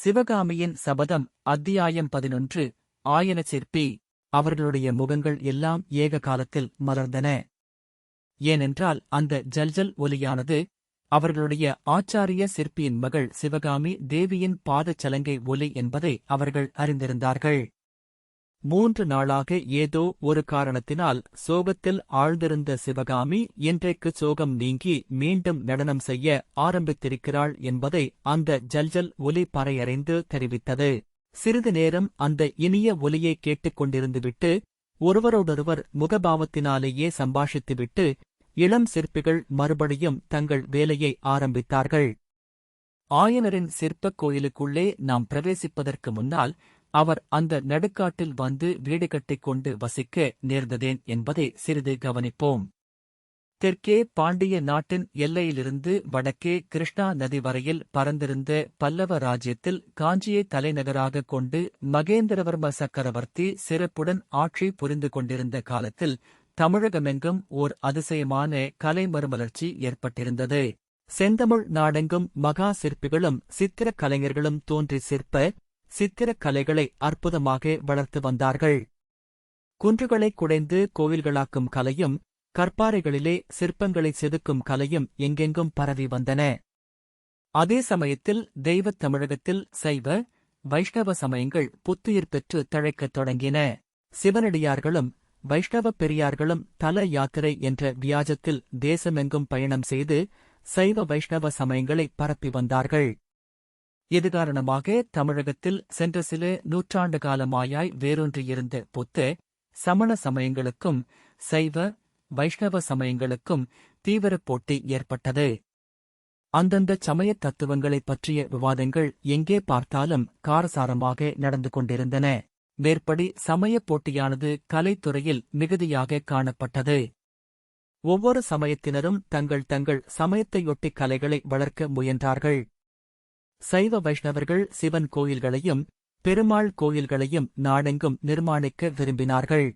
சிவகாமியின் சபதம் அத்தியாயம் 11 ஆயன சிற்பி. அவர்களுடைய முகங்கள் எல்லாம் ஏக காலத்தில் மலர்ந்தன. ஏனென்றால் அந்த ஜல்ஜல் ஒலியானது அவர்களுடைய ஆச்சாரிய சிற்பியின் மகள் சிவகாமி தேவியின் பாதச் சலங்கை ஒலி என்பதை அவர்கள் அறிந்திருந்தார்கள். 3 நாளாக ஏதோ ஒரு காரணத்தினால் சோகத்தில் ஆழ்ந்திருந்த சிவகாமி இன்றைக்கு சோகம் நீங்கி மீண்டும் நடனம் செய்ய ஆரம்பித்திருக்கிறாள் என்பதை அந்த ஜல்ஜல் ஒலி பறையறைந்து தெரிவித்தது. சிறிது நேரம் அந்த இனிய ஒலியை கேட்டுக்கொண்டிருந்துவிட்டு ஒருவரோடொருவர் முகபாவத்தினாலேயே சம்பாஷித்துவிட்டு இளம் சிற்பிகள் மறுபடியும் தங்கள் வேலையை ஆரம்பித்தார்கள். ஆயனரின் சிற்பக் கோயிலுக்குள்ளே நாம் பிரவேசிப்பதற்கு முன்னால் அவர் அந்த நடுக்காட்டில் வந்து வீடு கட்டிக்கொண்டு வசிக்க நேர்ந்ததேன் என்பதை சிறிது கவனிப்போம். தெற்கே பாண்டிய நாட்டின் எல்லையிலிருந்து வடக்கே கிருஷ்ணா நதி வரையில் பரந்திருந்த பல்லவ ராஜ்யத்தில் காஞ்சியை தலைநகராகக் கொண்டு மகேந்திரவர்ம சக்கரவர்த்தி சிறப்புடன் ஆட்சி புரிந்து கொண்டிருந்த காலத்தில் தமிழகமெங்கும் ஓர் அதிசயமான கலை மறுமலர்ச்சி ஏற்பட்டிருந்தது. செந்தமிழ் நாடெங்கும் மகா சிற்பிகளும் சித்திரக் கலைஞர்களும் தோன்றி சித்திரக் கலைகளை அற்புதமாக வளர்த்து வந்தார்கள். குன்றுகளைக் குடைந்து கோவில்களாக்கும் கலையும் கற்பாறைகளிலே சிற்பங்களை செதுக்கும் கலையும் எங்கெங்கும் பரவி வந்தன. அதே சமயத்தில் தெய்வத் தமிழகத்தில் சைவ வைஷ்ணவ சமயங்கள் புத்துயிர் பெற்று தழைக்கத் தொடங்கின. சிவனடியார்களும் வைஷ்ணவப் பெரியார்களும் தல யாத்திரை என்ற வியாஜத்தில் தேசமெங்கும் பயணம் செய்து சைவ வைஷ்ணவ சமயங்களை பரப்பி வந்தார்கள். இது காரணமாக தமிழகத்தில் சென்ற சில நூற்றாண்டு காலமாயாய் வேரூன்றியிருந்த புத்த சமண சமயங்களுக்கும் சைவ வைஷ்ணவ சமயங்களுக்கும் தீவிரப் போட்டி ஏற்பட்டது. அந்தந்த சமயத் தத்துவங்களைப் பற்றிய விவாதங்கள் எங்கே பார்த்தாலும் காரசாரமாக நடந்து கொண்டிருந்தன. மேற்படி சமயப் போட்டியானது கலைத்துறையில் மிகுதியாக காணப்பட்டது. ஒவ்வொரு சமயத்தினரும் தங்கள் சமயத்தையொட்டி கலைகளை வளர்க்க முயன்றார்கள். சைவ வைஷ்ணவர்கள் சிவன் கோயில்களையும் பெருமாள் கோயில்களையும் நாடெங்கும் நிர்மாணிக்க விரும்பினார்கள்.